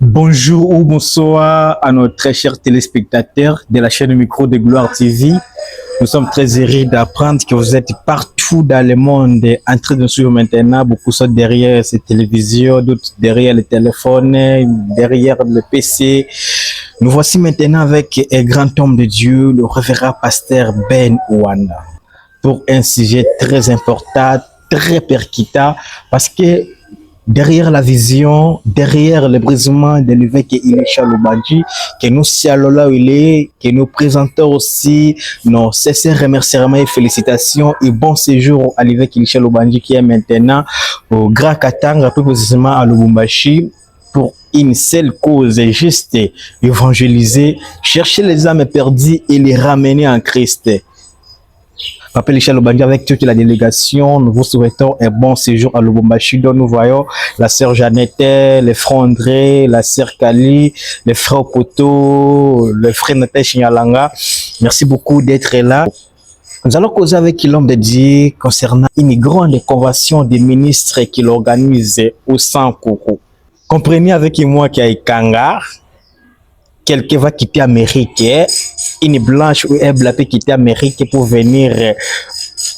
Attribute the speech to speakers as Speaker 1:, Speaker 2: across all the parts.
Speaker 1: Bonjour ou bonsoir à nos très chers téléspectateurs de la chaîne Micro de Gloire TV. Nous sommes très heureux d'apprendre que vous êtes partout dans le monde en train de nous suivre maintenant. Beaucoup sont derrière ces télévisions, d'autres derrière les téléphones, derrière le PC. Nous voici maintenant avec un grand homme de Dieu, le révérend pasteur Ben Ouanda, pour un sujet très important, très percutant, parce que derrière la vision, derrière le brisement de l'évêque Elisha Lubandji, que nous saluons là où il est, que nous présentons aussi nos sincères remerciements et félicitations et bon séjour à l'évêque Elisha Lubandji qui est maintenant au Grand Katanga, plus précisément à Lubumbashi, pour une seule cause, juste évangéliser, chercher les âmes perdues et les ramener en Christ. Papa Elisha Lubandji, avec toute la délégation, nous vous souhaitons un bon séjour à Lubumbashi, dont nous voyons la sœur Jeannette, les frères André, la sœur Kali, les frères Poto, le frère Nathalie Chinyalanga. Merci beaucoup d'être là. Nous allons causer avec l'homme de Dieu concernant une grande convention des ministres qu'il organise au Sankuru. Comprenez avec moi qu'il y a Ikanga, quelqu'un va quitter l'Amérique, une blanche ou un blanc peut quitter l'Amérique pour venir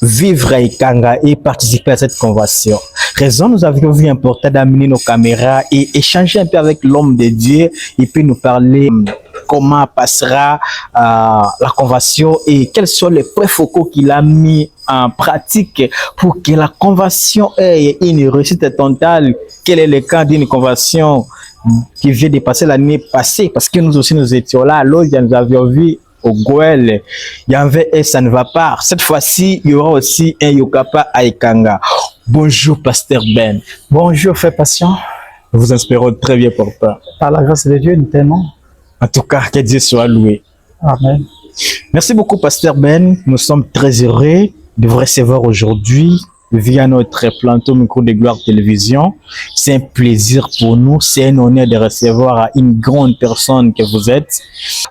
Speaker 1: vivre à Ikanga et participer à cette convention. Raison, nous avions vu important d'amener nos caméras et échanger un peu avec l'homme de Dieu et puis nous parler comment passera la convention et quels sont les points focaux qu'il a mis en pratique pour que la convention ait une réussite totale. Quel est le cas d'une convention qui vient de passer l'année passée? Parce que nous aussi nous étions là, l'autre nous avions vu au Goël, il y avait et ça ne va pas. Cette fois-ci, il y aura aussi un Yokapa à Ikanga. Bonjour, pasteur Ben.
Speaker 2: Bonjour, frère patient.
Speaker 1: Nous vous inspirons très bien, papa.
Speaker 2: Par la grâce de Dieu, nous t'aimons.
Speaker 1: En tout cas, que Dieu soit loué.
Speaker 2: Amen.
Speaker 1: Merci beaucoup, pasteur Ben. Nous sommes très heureux de vous recevoir aujourd'hui via notre plateau Micro de Gloire Télévision. C'est un plaisir pour nous, c'est un honneur de recevoir une grande personne que vous êtes.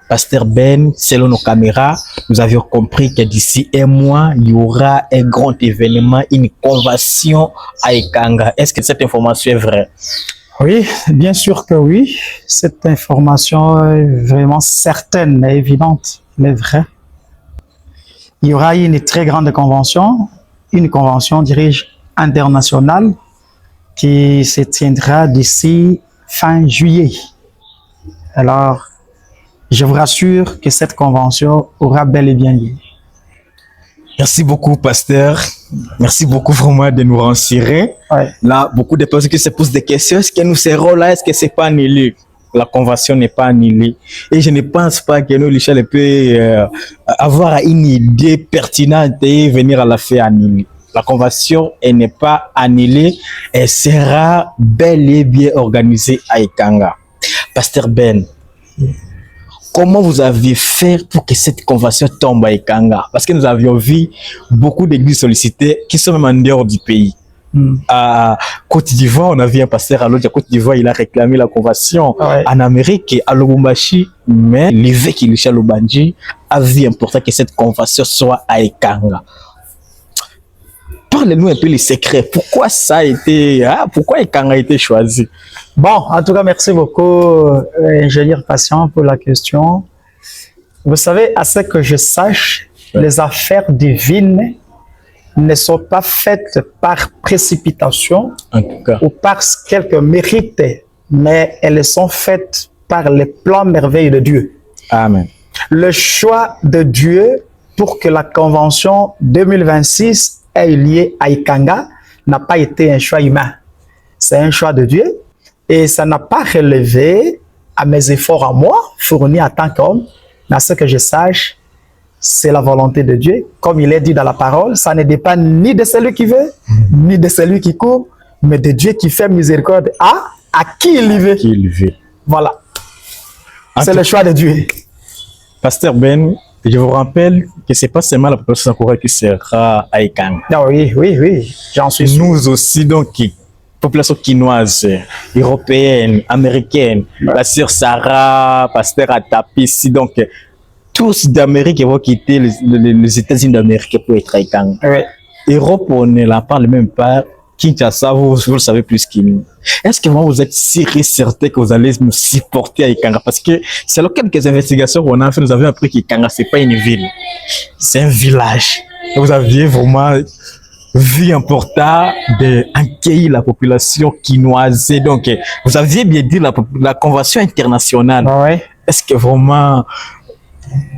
Speaker 1: Pasteur Ben, selon nos caméras, nous avions compris que d'ici un mois, il y aura un grand événement, une convention à Ikanga. Est-ce que cette information est vraie?
Speaker 2: Oui, bien sûr que oui. Cette information est vraiment certaine et évidente, mais vraie. Il y aura une très grande convention, une convention, dirige internationale, qui se tiendra d'ici fin juillet. Alors, je vous rassure que cette convention aura bel et bien lieu.
Speaker 1: Merci beaucoup, pasteur. Merci beaucoup vraiment de nous renseigner.
Speaker 2: Ouais.
Speaker 1: Là, beaucoup de personnes qui se posent des questions. Est-ce que nous serons là? Est-ce que c'est pas annulé? La convention n'est pas annulée. Et je ne pense pas que nous, Elisha, peut avoir une idée pertinente et venir à la faire annuler. La convention, elle n'est pas annulée. Elle sera bel et bien organisée à Ikanga. Pasteur Ben, comment vous avez fait pour que cette convention tombe à Ikanga? Parce que nous avions vu beaucoup d'églises sollicitées qui sont même en dehors du pays. À Côte d'Ivoire, on a vu un pasteur à l'autre. À Côte d'Ivoire, il a réclamé la convention.
Speaker 2: Ouais.
Speaker 1: En Amérique, à Lubumbashi, mais l'évêque Elisha Lubandji a vu important que cette convention soit à Ikanga. Parlez-nous un peu les secrets. Pourquoi ça a été, pourquoi Ikanga a été choisi?
Speaker 2: Bon, en tout cas, merci beaucoup, ingénieur patient, pour la question. Vous savez, à ce que je sache, les affaires divines ne sont pas faites par précipitation
Speaker 1: En tout cas,
Speaker 2: ou par quelques mérites, mais elles sont faites par les plans merveilleux de Dieu.
Speaker 1: amen.
Speaker 2: Le choix de Dieu pour que la convention 2026 ait lieu à Ikanga n'a pas été un choix humain. C'est un choix de Dieu et ça n'a pas relevé à mes efforts à moi, fournis en tant qu'homme. Mais à ce que je sache, c'est la volonté de Dieu. Comme il est dit dans la parole, ça ne dépend ni de celui qui veut, ni de celui qui court, mais de Dieu qui fait miséricorde à qui il y veut.
Speaker 1: Qui il veut.
Speaker 2: Voilà.
Speaker 1: En
Speaker 2: C'est
Speaker 1: tout-
Speaker 2: le choix de Dieu.
Speaker 1: Pasteur Ben, je vous rappelle que c'est pas seulement la population Sankura qui sera à Ikanga.
Speaker 2: Ah oui, oui, oui, j'en suis sûr.
Speaker 1: Nous aussi, donc, population quinoise, européenne, américaine, la sœur Sarah, pasteur Atapisi, donc, tous d'Amérique vont quitter les États-Unis d'Amérique pour être à Ikanga.
Speaker 2: Oui.
Speaker 1: Europe, on ne la parle même pas. Kinshasa, vous le savez plus que nous. Est-ce que vous êtes sûr et certain que vous allez nous supporter à Ikanga? Parce que selon quelques investigations qu'on a fait, nous avons appris qu'Ikanga, c'est pas une ville, c'est un village. Et vous aviez vraiment vu important d'accueillir la population quinoise. Donc, vous aviez bien dit la convention internationale.
Speaker 2: Ouais.
Speaker 1: Est-ce que vraiment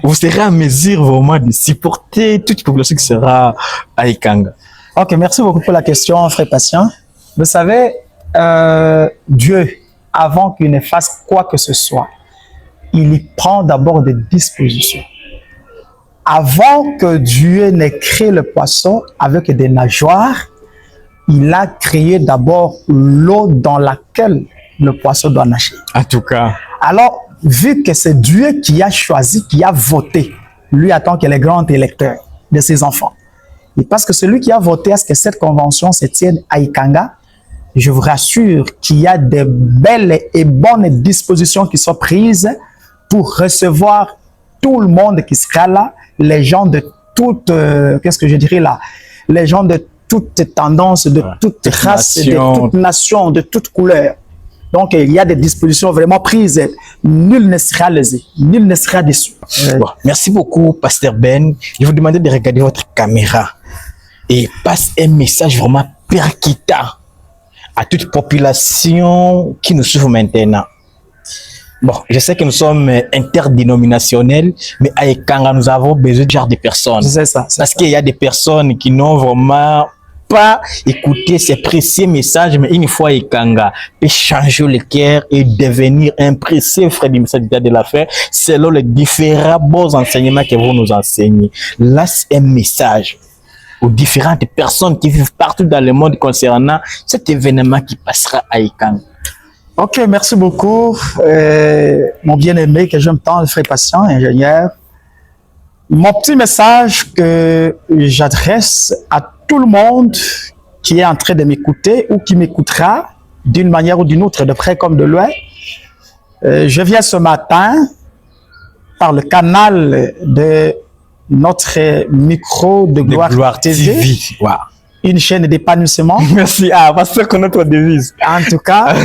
Speaker 1: vous serez en mesure vraiment de supporter toute population qui sera à Ikanga?
Speaker 2: Ok, merci beaucoup pour la question, frère patient. Vous savez, Dieu, avant qu'il ne fasse quoi que ce soit, il y prend d'abord des dispositions. Avant que Dieu n'ait créé le poisson avec des nageoires, il a créé d'abord l'eau dans laquelle le poisson doit nager.
Speaker 1: En tout cas.
Speaker 2: Alors, vu que c'est Dieu qui a choisi, qui a voté, lui attend que les grands électeurs de ses enfants. Et parce que celui qui a voté à ce que cette convention se tienne à Ikanga, je vous rassure qu'il y a de belles et bonnes dispositions qui sont prises pour recevoir tout le monde qui sera là, les gens de toutes, qu'est-ce que je dirais là, les gens de toutes tendances, de toutes races, de toutes nations, de toutes couleurs. Donc, il y a des dispositions vraiment prises. Nul ne sera lésé, nul ne sera déçu.
Speaker 1: Bon, merci beaucoup, Pasteur Ben. Je vous demande de regarder votre caméra et passe un message vraiment percutant à toute population qui nous suit maintenant. Bon, je sais que nous sommes interdénominationnels, mais à Ikanga, nous avons besoin de genre de personnes.
Speaker 2: C'est ça.
Speaker 1: Parce qu'il y a des personnes qui n'ont vraiment pas écouté ces précieux messages, mais une fois Ikanga peut changer le cœur et devenir un précieux frère du message de la fin selon les différents bons enseignements que vous nous enseignez. Là, c'est un message aux différentes personnes qui vivent partout dans le monde concernant cet événement qui passera à Ikanga.
Speaker 2: Ok, merci beaucoup, mon bien-aimé que j'aime tant, le frère patient, ingénieur. Mon petit message que j'adresse à tout le monde qui est en train de m'écouter ou qui m'écoutera d'une manière ou d'une autre, de près comme de loin. Je viens ce matin par le canal de notre micro de Gloire TV.
Speaker 1: Wow.
Speaker 2: Une chaîne d'épanouissement.
Speaker 1: Merci. Ah, parce que c'est notre devise.
Speaker 2: En tout cas,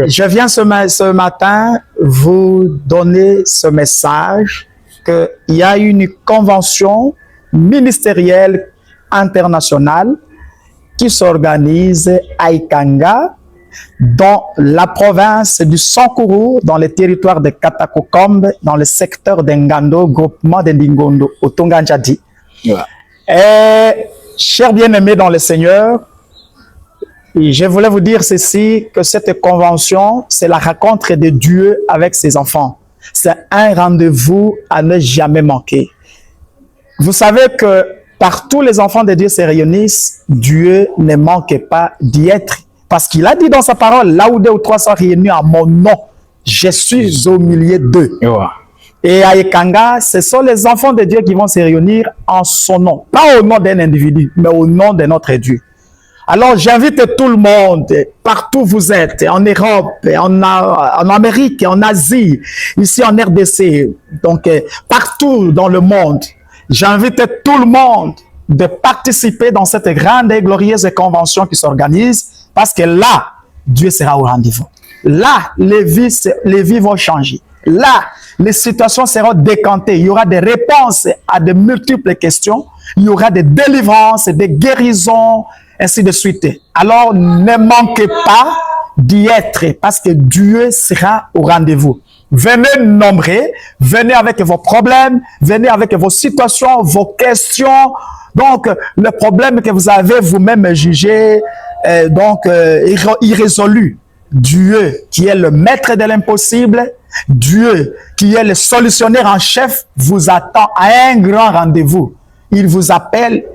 Speaker 2: je viens ce matin vous donner ce message qu'il y a une convention ministérielle internationale qui s'organise à Ikanga, dans la province du Sankuru, dans le territoire de Katakokombe, dans le secteur d'Engando, groupement de Ndingondo, au Tonganjadi. Yeah. Et chers bien-aimés dans le Seigneur, je voulais vous dire ceci, que cette convention, c'est la rencontre de Dieu avec ses enfants. C'est un rendez-vous à ne jamais manquer. Vous savez que partout les enfants de Dieu se réunissent, Dieu ne manque pas d'y être. Parce qu'il a dit dans sa parole, là où 2 ou 3 sont réunis à mon nom, je suis au milieu d'eux. Yeah. Et à Ikanga, ce sont les enfants de Dieu qui vont se réunir en son nom. Pas au nom d'un individu, mais au nom de notre Dieu. Alors, j'invite tout le monde, partout où vous êtes, en Europe, en Amérique, en Asie, ici en RDC, donc partout dans le monde, j'invite tout le monde de participer dans cette grande et glorieuse convention qui s'organise, parce que là, Dieu sera au rendez-vous. Là, les vies vont changer. Là, les situations seront décantées. Il y aura des réponses à de multiples questions. Il y aura des délivrances, des guérisons, ainsi de suite. Alors, ne manquez pas d'y être parce que Dieu sera au rendez-vous. Venez nombreux, venez avec vos problèmes, venez avec vos situations, vos questions. Donc, le problème que vous avez vous-même jugé, irrésolu. Dieu, qui est le maître de l'impossible, Dieu, qui est le solutionnaire en chef, vous attend à un grand rendez-vous. Il vous appelle,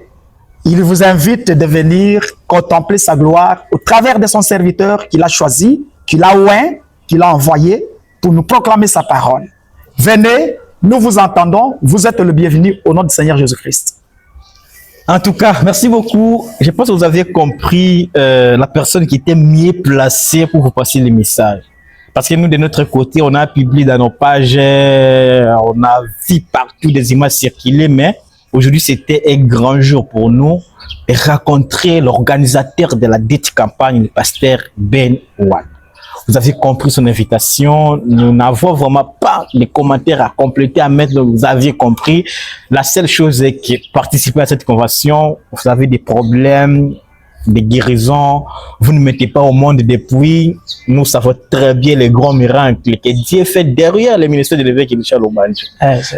Speaker 2: il vous invite de venir contempler sa gloire au travers de son serviteur qu'il a choisi, qu'il a oint, qu'il a envoyé pour nous proclamer sa parole. Venez, nous vous entendons, vous êtes le bienvenu au nom du Seigneur Jésus-Christ.
Speaker 1: En tout cas, merci beaucoup. Je pense que vous avez compris la personne qui était mieux placée pour vous passer les messages. Parce que nous, de notre côté, on a publié dans nos pages, on a vu partout des images circuler, mais aujourd'hui, c'était un grand jour pour nous rencontrer l'organisateur de la dite campagne, le pasteur Ben Ouad. Vous avez compris son invitation. Nous n'avons vraiment pas de commentaires à compléter, à mettre. Vous aviez compris. La seule chose est que participer à cette convention, vous avez des problèmes, des guérisons. Vous ne mettez pas au monde depuis. Nous savons très bien les grands miracles que Dieu fait derrière le ministère de l'évêque Elisha Lubanje.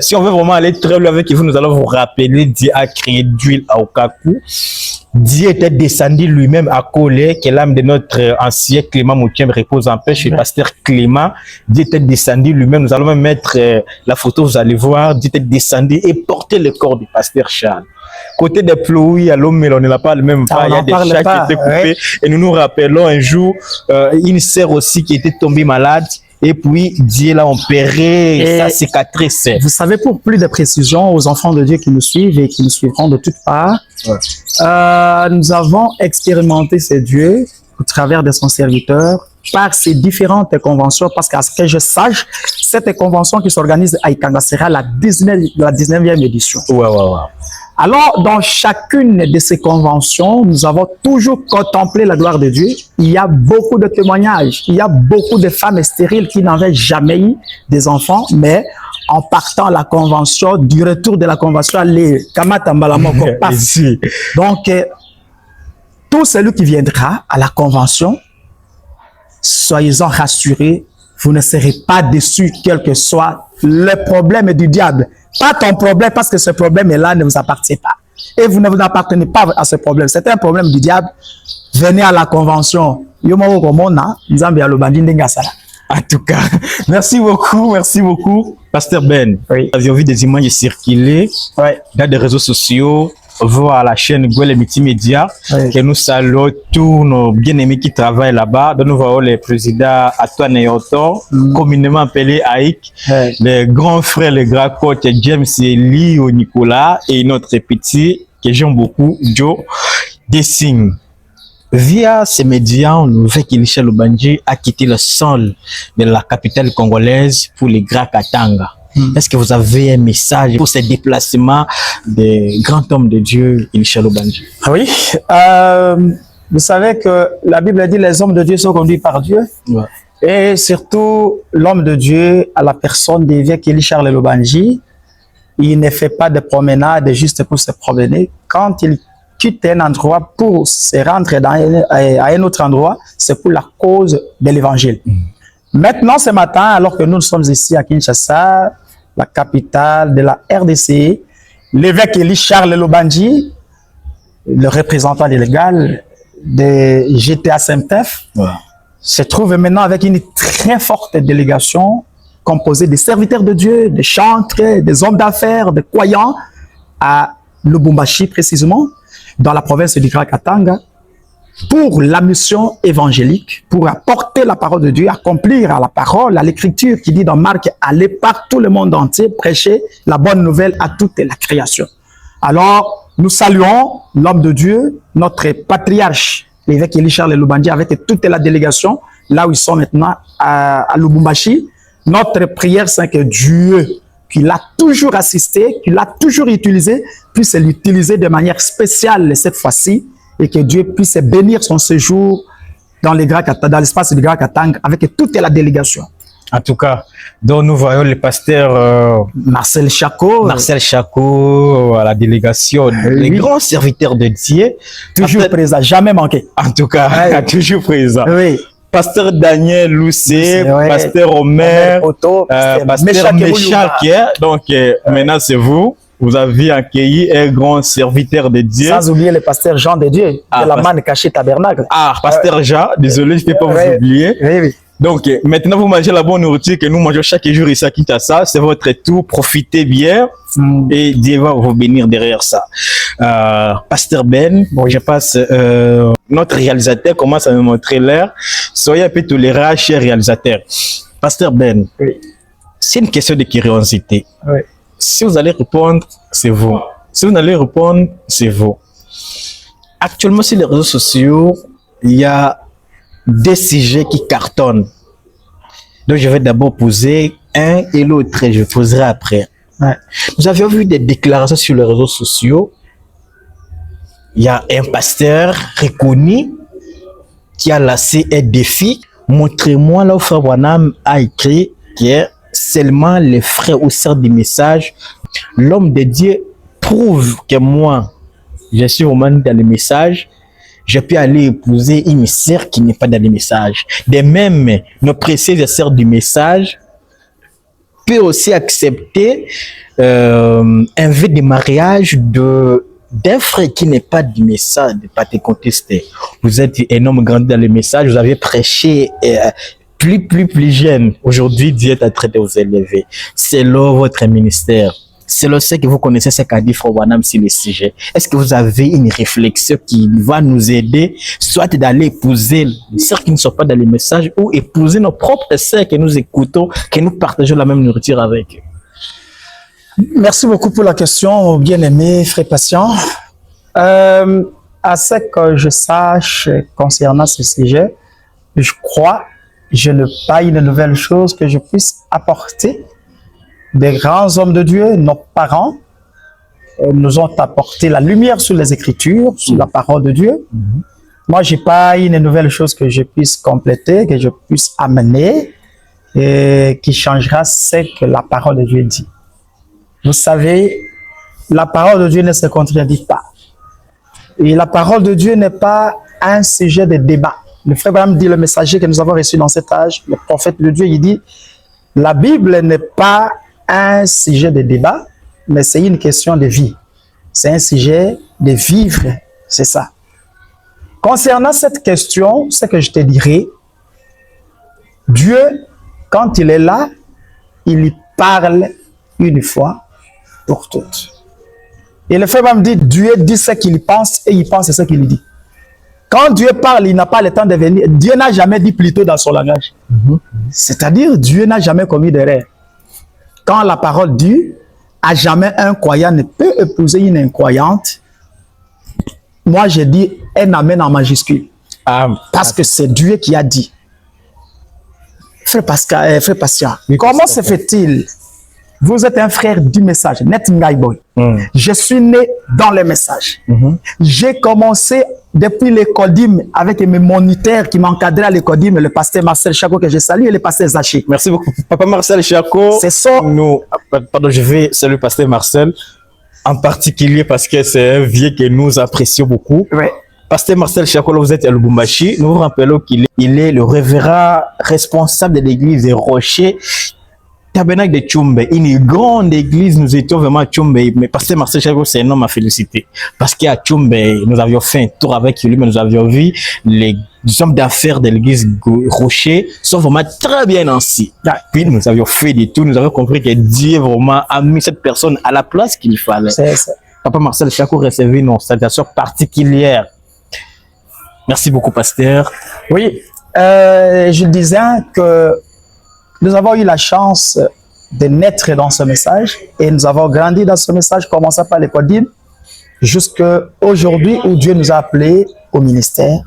Speaker 1: Si on veut vraiment aller très loin avec vous, nous allons vous rappeler, Dieu a créé d'huile à Okaku. Dieu était descendu lui-même à Kolé, que l'âme de notre ancien Clément Moutiam repose en paix chez le pasteur Clément. Dieu était descendu lui-même. Nous allons même mettre la photo, vous allez voir. Dieu était descendu et porté le corps du pasteur Charles. Côté des plouilles, à l'homme, on n'a pas le même pas. Il y a des chats qui étaient coupés. Et nous nous rappelons un jour, une sœur aussi qui était tombée malade. Et puis, Dieu l'a opéré, sa cicatrice.
Speaker 2: Vous savez, pour plus de précisions aux enfants de Dieu qui nous suivent et qui nous suivront de toutes parts, nous avons expérimenté ces dieux au travers de son serviteur par ces différentes conventions, parce qu'à ce que je sache, cette convention qui s'organise à Ikanga sera la 19e édition. Alors, dans chacune de ces conventions, nous avons toujours contemplé la gloire de Dieu. Il y a beaucoup de témoignages. Il y a beaucoup de femmes stériles qui n'avaient jamais eu des enfants, mais en partant à la convention, du retour de la convention, les Kamatambalamoko passent. Donc, tout celui qui viendra à la convention, soyez-en rassurés, vous ne serez pas déçus, quel que soit le problème du diable. Pas ton problème, parce que ce problème-là ne vous appartient pas. Et vous ne vous appartenez pas à ce problème. C'est un problème du diable. Venez à la convention. En
Speaker 1: tout cas, merci beaucoup, Pasteur Ben.
Speaker 2: Oui.
Speaker 1: Nous avions vu des images circuler dans des réseaux sociaux, voir la chaîne Gwele Multimédia, que nous saluons tous nos bien-aimés qui travaillent là-bas. Nous voyons le président Antoine Yoto, communément appelé Aïk, les grands frères, les grands coachs James et Lio Nicolas, et notre petit, que j'aime beaucoup, Joe Dessing. Via ces médias, l'évêque Elisha Lubanje a quitté le sol de la capitale congolaise pour les Grands Katanga. Est-ce que vous avez un message pour ces déplacements des grands hommes de Dieu, Elisha Lubanje?
Speaker 2: Oui, vous savez que la Bible dit les hommes de Dieu sont conduits par Dieu. Et surtout, l'homme de Dieu, à la personne d'évêque Elisha Lubanje, il ne fait pas de promenade juste pour se promener. Quand il quitte un endroit pour se rendre à un autre endroit, c'est pour la cause de l'évangile. Maintenant, ce matin, alors que nous sommes ici à Kinshasa, la capitale de la RDC, l'évêque Elisha Lubanje, le représentant légal de GTA SMTF, se trouve maintenant avec une très forte délégation composée de serviteurs de Dieu, de chantres, des hommes d'affaires, de croyants, à Lubumbashi précisément, dans la province du Grand Katanga, pour la mission évangélique, pour apporter la parole de Dieu, accomplir à la parole, à l'écriture qui dit dans Marc, aller par tout le monde entier, prêcher la bonne nouvelle à toute la création. Alors, nous saluons l'homme de Dieu, notre patriarche, l'évêque Elisha Lubanje, avec toute la délégation, là où ils sont maintenant à Lubumbashi. Notre prière, c'est que Dieu, qui l'a toujours assisté, qui l'a toujours utilisé, puisse l'utiliser de manière spéciale cette fois-ci, et que Dieu puisse bénir son séjour dans l'espace du Grand Katanga avec toute la délégation.
Speaker 1: En tout cas, donc nous voyons le pasteur
Speaker 2: Marcel Chako
Speaker 1: à la délégation, les grands serviteurs de Dieu.
Speaker 2: Toujours présent, jamais manqué.
Speaker 1: En tout cas, toujours présent.
Speaker 2: Oui.
Speaker 1: Pasteur Daniel Loussé, pasteur Omer, pasteur Méchal. Donc maintenant c'est vous. Vous avez accueilli un grand serviteur de Dieu.
Speaker 2: Sans oublier le pasteur Jean de Dieu, de la manne cachée tabernacle.
Speaker 1: Pasteur Jean, désolé, je ne peux pas vous oublier.
Speaker 2: Oui.
Speaker 1: Donc, maintenant, vous mangez la bonne nourriture que nous mangeons chaque jour ici à Kinshasa. C'est votre tour. Profitez bien et Dieu va vous bénir derrière ça. Pasteur Ben, je passe. Notre réalisateur commence à me montrer l'air. Soyez un peu tolérant, cher réalisateur. Pasteur Ben, c'est une question de curiosité. Si vous allez répondre, c'est vous. Si vous n'allez répondre, c'est vous. Actuellement, sur les réseaux sociaux, il y a des sujets qui cartonnent. Donc, je vais d'abord poser un et l'autre, je poserai après. Nous avions vu des déclarations sur les réseaux sociaux il y a un pasteur reconnu qui a lancé un défi. Montrez-moi là où Frère Branham a écrit que seulement les frères ou sœurs du message, l'homme de Dieu prouve que moi, je suis vraiment dans le message, je peux aller épouser une sœur qui n'est pas dans le message. De même, nos précieuses sœurs du message peuvent aussi accepter un vœu de mariage d'un frère qui n'est pas du message, de ne pas te contester. Vous êtes un homme grandi dans le message, vous avez prêché plus jeune. Aujourd'hui, Dieu est en train de vous élever. C'est là votre ministère. C'est le fait que vous connaissez ce qu'a dit Frère Branham sur le sujet. Est-ce que vous avez une réflexion qui va nous aider, soit d'aller épouser les sœurs qui ne sont pas dans le message, ou épouser nos propres sœurs que nous écoutons, que nous partageons la même nourriture avec eux?
Speaker 2: Merci beaucoup pour la question, bien-aimé frère patient. À ce que je sache concernant ce sujet, je crois, je n'ai pas une nouvelle chose que je puisse apporter. Des grands hommes de Dieu, nos parents, nous ont apporté la lumière sur les Écritures, sur la parole de Dieu. Moi, je n'ai pas une nouvelle chose que je puisse compléter, que je puisse amener, et qui changera ce que la parole de Dieu dit. Vous savez, la parole de Dieu ne se contredit pas. Et la parole de Dieu n'est pas un sujet de débat. Le frère Branham dit, le messager que nous avons reçu dans cet âge, le prophète de Dieu, il dit, la Bible n'est pas un sujet de débat, mais c'est une question de vie. C'est un sujet de vivre, c'est ça. Concernant cette question, ce que je te dirais, Dieu, quand il est là, il y parle une fois pour toutes. Et le frère me dit, Dieu dit ce qu'il pense et il pense ce qu'il dit. Quand Dieu parle, il n'a pas le temps de venir. Dieu n'a jamais dit plutôt dans son langage. C'est-à-dire, Dieu n'a jamais commis d'erreur. Quand la parole dit, à jamais un croyant ne peut épouser une incroyante, moi je dis un amen en majuscule. Parce que c'est Dieu qui a dit. Frère Pascal, frère Patient, comment se fait-il? Vous êtes un frère du message, Net Ngaiboy. Je suis né dans le message. J'ai commencé depuis l'école d'Im avec mes moniteurs qui m'encadraient à l'école d'Im, le pasteur Marcel Chaco que je salue et le pasteur Zaché.
Speaker 1: Merci beaucoup, Papa Marcel Chaco.
Speaker 2: C'est ça.
Speaker 1: Nous, pardon, je vais saluer le pasteur Marcel en particulier parce que c'est un vieux que nous apprécions beaucoup.
Speaker 2: Ouais.
Speaker 1: Pasteur Marcel Chaco, vous êtes à Lubumbashi. Nous vous rappelons qu'il est le révérend responsable de l'église de Rocher. Tabernacle de Tchumbe, une grande église, nous étions vraiment à Tchumbe, mais Pasteur Marcel Chaco, c'est un homme à féliciter. Parce qu'à Tchumbe, nous avions fait un tour avec lui, mais nous avions vu les hommes d'affaires de l'église Rocher sont vraiment très bien ainsi. Puis nous avions fait des tours, nous avons compris que Dieu vraiment a mis cette personne à la place qu'il fallait.
Speaker 2: C'est ça.
Speaker 1: Papa Marcel Chaco recevait une salutation particulière. Merci beaucoup, pasteur.
Speaker 2: Oui, je disais que nous avons eu la chance de naître dans ce message et nous avons grandi dans ce message, commençant par l'école d'Im, jusqu'à aujourd'hui où Dieu nous a appelés au ministère.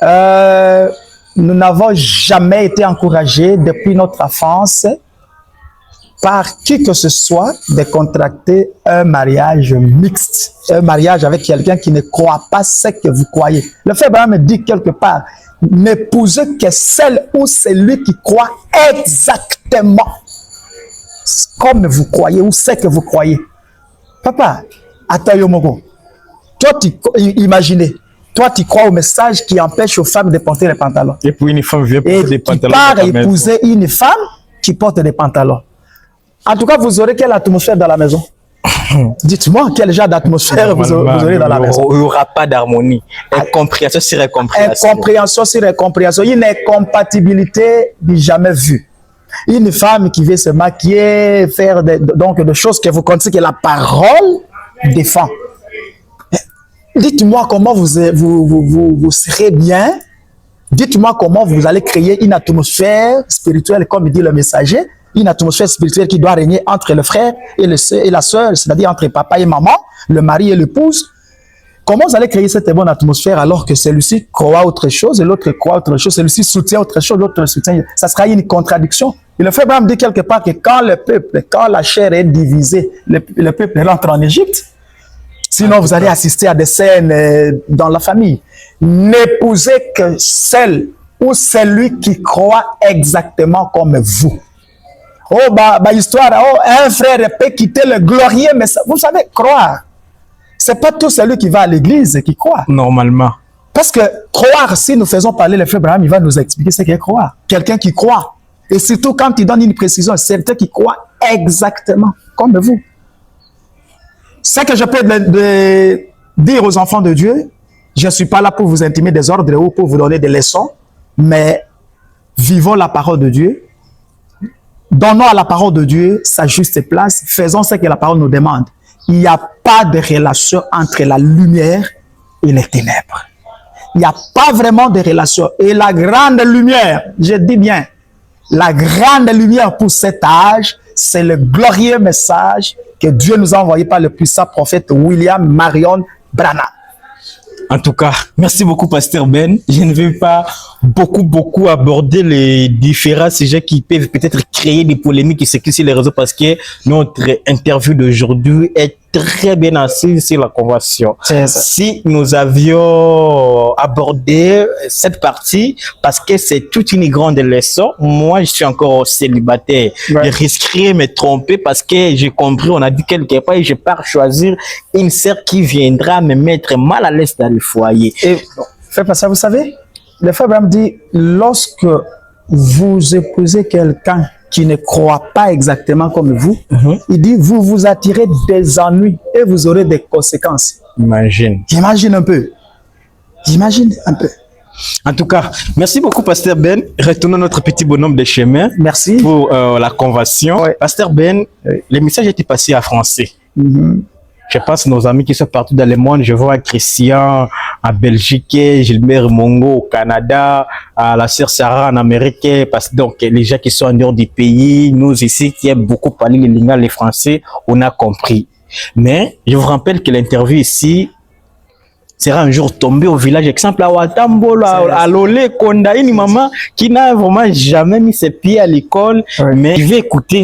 Speaker 2: Nous n'avons jamais été encouragés depuis notre enfance par qui que ce soit de contracter un mariage mixte, un mariage avec quelqu'un qui ne croit pas ce que vous croyez. Le frère Branham me dit quelque part, n'épousez que celle ou celui qui croit exactement comme vous croyez ou ce que vous croyez. Papa, attends Yomogo, toi imaginez, toi tu crois au message qui empêche aux femmes de porter les pantalons.
Speaker 1: Et puis une femme vient porter des pantalons.
Speaker 2: Et tu pars épouser une femme qui porte des pantalons. En tout cas, vous aurez quelle atmosphère dans la maison? Dites-moi quel genre d'atmosphère vous aurez dans la maison.
Speaker 1: Il n'y aura pas d'harmonie. Incompréhension sur incompréhension.
Speaker 2: Incompréhension sur incompréhension. Une incompatibilité jamais vue. Une femme qui veut se maquiller, faire donc des choses que vous connaissez que la parole défend. Dites-moi comment vous serez bien. Dites-moi comment vous allez créer une atmosphère spirituelle, comme dit le messager. Une atmosphère spirituelle qui doit régner entre le frère et la sœur, c'est-à-dire entre papa et maman, le mari et l'épouse. Comment vous allez créer cette bonne atmosphère alors que celui-ci croit autre chose et l'autre croit autre chose, celui-ci soutient autre chose, l'autre soutient. Ça sera une contradiction. Et le frère Branham dit quelque part que quand le peuple, quand la chair est divisée, le peuple rentre en Égypte. Sinon, vous allez assister à des scènes dans la famille. N'épousez que celle ou celui qui croit exactement comme vous. Oh, histoire, oh, un frère peut quitter le glorieux, mais ça, vous savez, croire. C'est pas tout celui qui va à l'église qui croit.
Speaker 1: Normalement.
Speaker 2: Parce que croire, si nous faisons parler le frère Abraham, il va nous expliquer ce qu'est croire. Quelqu'un qui croit. Et surtout quand il donne une précision, c'est quelqu'un qui croit exactement comme vous. Ce que je peux dire aux enfants de Dieu, je ne suis pas là pour vous intimer des ordres ou pour vous donner des leçons, mais vivons la parole de Dieu. Donnons à la parole de Dieu sa juste place. Faisons ce que la parole nous demande. Il n'y a pas de relation entre la lumière et les ténèbres. Il n'y a pas vraiment de relation. Et la grande lumière, je dis bien, la grande lumière pour cet âge, c'est le glorieux message que Dieu nous a envoyé par le puissant prophète William Marion Branham.
Speaker 1: En tout cas, merci beaucoup, Pasteur Ben. Je ne vais pas beaucoup aborder les différents sujets qui peuvent peut-être créer des polémiques qui circulent sur les réseaux parce que notre interview d'aujourd'hui est très bien assise sur la convention. Si nous avions abordé cette partie, parce que c'est toute une grande leçon, moi je suis encore célibataire. Ouais. Je risquerais de me tromper parce que j'ai compris, on a dit quelque part, et je pars choisir une sœur qui viendra me mettre mal à l'aise dans le foyer.
Speaker 2: Et fait pas ça, vous savez, le frère Abraham dit, lorsque vous épousez quelqu'un qui ne croit pas exactement comme vous, il dit, vous vous attirez des ennuis et vous aurez des conséquences.
Speaker 1: Imagine.
Speaker 2: J'imagine un peu. J'imagine un peu.
Speaker 1: En tout cas, merci beaucoup, Pasteur Ben. Retournons notre petit bonhomme de chemin.
Speaker 2: Merci.
Speaker 1: Pour la convention.
Speaker 2: Ouais.
Speaker 1: Pasteur Ben, le message était passé en français. Je pense nos amis qui sont partout dans le monde. Je vois Christian en Belgique, Gilbert Mongo au Canada, la sœur Sarah en Amérique. Parce que donc les gens qui sont en dehors du pays, nous ici qui aiment beaucoup parler les langues, les Français, on a compris. Mais je vous rappelle que l'interview ici sera un jour tombé au village, exemple à Watambo, à Lolé, Konda, une maman qui n'a vraiment jamais mis ses pieds à l'école, mais je vais écouter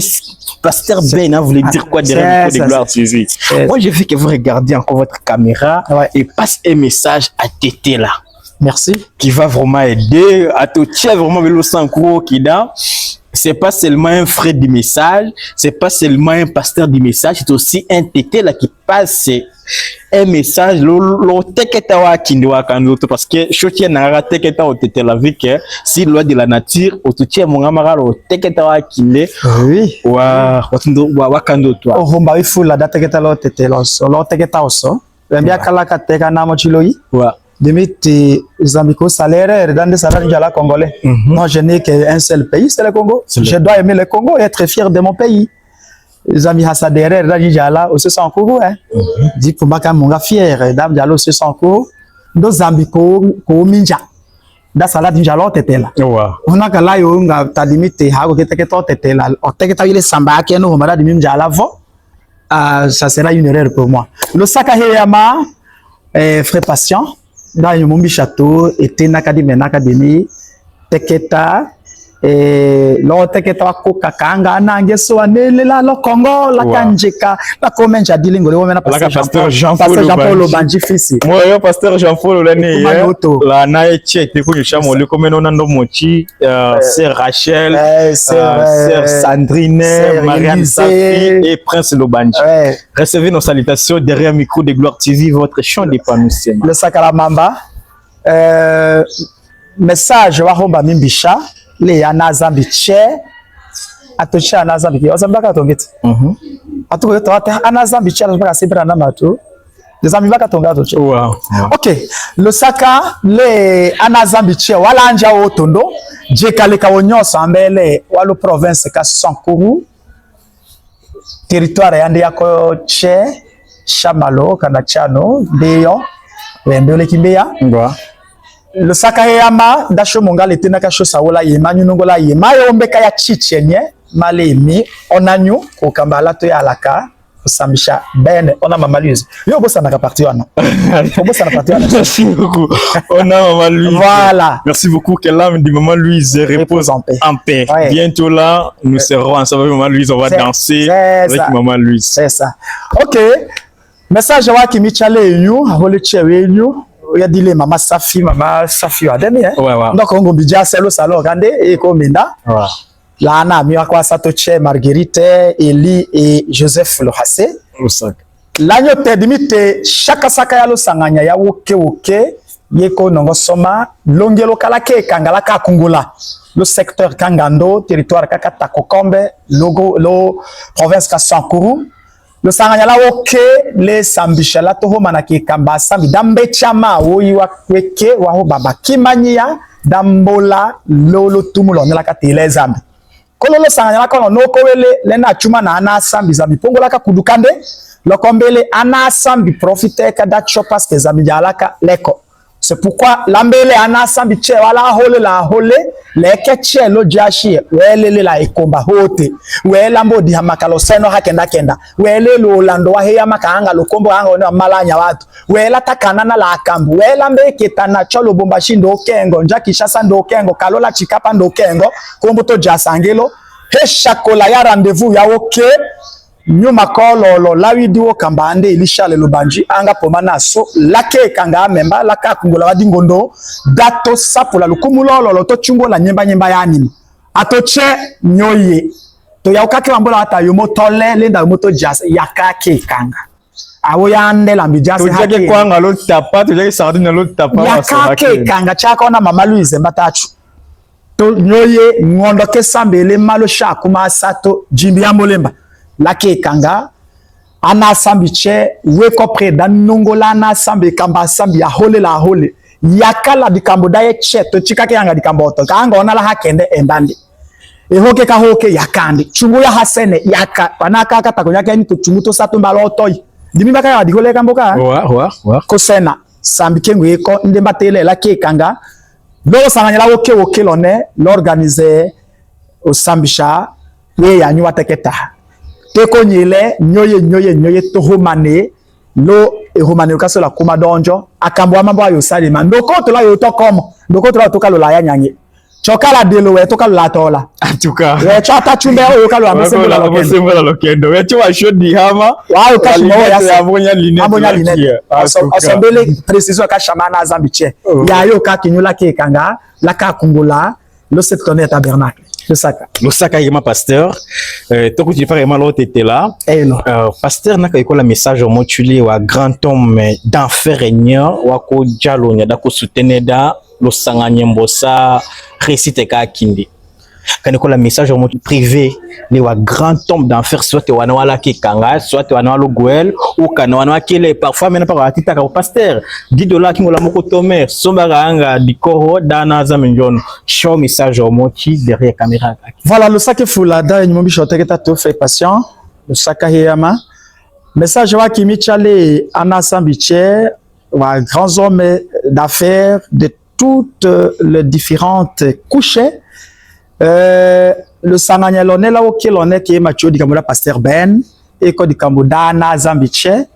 Speaker 1: Pasteur Ben, vous voulez dire quoi derrière le micro de Gloire TV. Moi, je veux que vous regardiez encore votre caméra et passe un message à Tété là.
Speaker 2: Merci.
Speaker 1: Qui va vraiment aider à toucher vraiment le Sankuro qui là. C'est pas seulement un frère du message, c'est pas seulement un pasteur du message, c'est aussi un Tété là qui passe un message lo teketa wa kindiwa kandoto parce que chotia nanga teketa o Tété la vie que si loi de la nature o tutia mongamara lo teketa wa kinde wa kandoto
Speaker 2: o homba ifu la teketa lo Tété lo teketa oso mbia kala ka teka na mo chiloi wa limite Zambiko salaire dans des salaires njala congolais. Moi je n'ai qu'un seul pays, c'est le Congo. Je dois aimer le Congo et être fier de mon pays. Zami hasadere da njala aussi sans Congo hein. Dit pour maka monga fier dam njala aussi sans Congo. Do Zambiko ko minja. Da salade njala Tété là. On a kala yo nga ta limite ha ko keteke to Tété là. O teke ta ile samba ke no mara di njala vo. Ça sera une erreur pour moi. Le Sakaheyama frère patient dans le Mumbi Château était n'académie teketa lo teketa ko kakanga nange so anele la lo Congo la kanjeka la comenja dilingo le mena pasteur Jean-Paul Obanji fils
Speaker 1: moi yo pasteur Jean-Paul l'année la na check te ko chamo le komeno nando mochi sœur Rachel sœur Sandrine Marianne Safi et Prince Lobanji. Recevez nos salutations derrière micro de Gloire TV, votre champ d'épanouissement.
Speaker 2: Le Sakala Mamba message wa homba mimbisha le yana zambiche atocha na zambiki ozambaka tongeti atuko to ata ana zambiche na sibra na matu les amis baka tonga to OK le saka le ana zambiche wala anja otondo je kaleka wonyoso ambele walo province ka Sankuru territoire yande yako che Chamalo kana chano beyo wembele kimbeya le Sakayama dasho monga était na kasho saola yema nyungola yema yombeka ya chichenye malemi onanyu kokambala to ya alaka samisha ben on a Maman Louise yo bossa na partie wana bossa na partie wana.
Speaker 1: Merci beaucoup, on a Maman Louise.
Speaker 2: Voilà,
Speaker 1: merci beaucoup, que l'âme de Maman Louise repose en paix. Bientôt là nous serons ensemble avec Maman Louise, on va danser avec Maman Louise.
Speaker 2: C'est ça. OK, Message wa kimi chale enyu, ahole chewe enyu. Ya dile mama Safi wa demi hein.
Speaker 1: Ouais.
Speaker 2: Donc on bidja selo salon gande et komenda.
Speaker 1: Ouais.
Speaker 2: Là na mi akwa sato che Marguerite, Eli et Joseph Lohase.
Speaker 1: Lusaka.
Speaker 2: Lanyo te dimite shaka saka ya losanganya ya woke yeko nongo soma longelo kala ke kangala ka kungula. Le secteur Kangando, territoire kaka Takokombe, lo province ka Sankuru. Le sanganyala oke le sambishala toho manaki kamba sambi dambe chama woyi wa kweke waho baba kimanyia dambola lolo tumulo nela ka tele zambi kololo sanganyala kono no kowele le na chuma na ana sambi zambi pongola ka kudukande lokombele ana sambi profite ka dat chopas ke zambi jalaka leko. C'est pourquoi l'ambele ana sambi che wala hole la hole leke che lo jashi wele la ekomba hote wele mbo di hamakalo seno hakenda wele lo lando wa heya makanga lo kombo anga ona malanya watu wele takanana la akambu wele mbe ketana cholo bomba shindo kengo njaki shasa ndo kengo kalola chikapa ndo kengo kombo to jasangelo he shakola ya rendez-vous ya oke nyuma kololo lawidi wo kambande ilishale lubanji anga pomana so lake kanga memba laka kungola wadi ngondo dato sapola lukumulolo to chungola nyemba ya anima atoche nyoye to ya ukake wambola hata yomo tole lenda moto jazz yakake kanga awo yande lambi jazz
Speaker 1: hake kwanga lo tapa to jake sardine lo tapa
Speaker 2: yakake kanga chaka na mama Louise Mbatachu to nyoye ngondo ke sambele malo shakuma sato jimbi ya molemba lake kanga ana sambiche weko pre dan nongola na sambi kamba sambi ya hole la hole yakala dikambo daye cheto chikake yanga dikambo to kanga ona la hakende endandi ehoke ka hoke yakandi chungu ya hasene yaka panaka kata konyaka ni to chungu to sato mbalo toy dimi baka ya digole kamboka
Speaker 1: wa
Speaker 2: kosena sambi kengu eko ndemba tele lake kanga lo sanganyala woke lone l'organiser au sambisha ye ya nywa teketa teko nyele nyoye tohomane lo ehomane okaso la kuma donjo akambo amambo ayo salima ndoko to la yo to komo ndoko to la to kalola ya nyange chokala delo we to kalola tola
Speaker 1: atuka
Speaker 2: we chata chumbe o kalola
Speaker 1: msembola lokendo we chwa shodi hama
Speaker 2: wa ukashimo ya
Speaker 1: abonya line
Speaker 2: asambele precision ka shamana zambiche ya yo ka kinyula ke kanga la ka kungula lo septonne tabernacle.
Speaker 1: Lusaka yema pasteur toko tu faire l'autre était là pasteur na ka la message au motuli wa grand homme d'enfer régnant wa ko jalonya da ko souteneda lo sanganya mbosa récite ka kindi quand la message au mot privé les wa grand homme d'enfer soit wana wala ki kanga soit wana lo guel ou kana wana kele parfois même pas atita ka pasteur $10 kingola moko tomer somba anga dikoro dana zamenjon show message au mot derrière caméra.
Speaker 2: Voilà le sac fulada nyumbi shote ta to fait patient le sac hiyama message wa kimi chale ana sambiche wa grands hommes d'affaires de toutes les différentes couches. Le sanganya lone la okelone ki macho dikamboda pasteur Ben eko dikambodana zambiche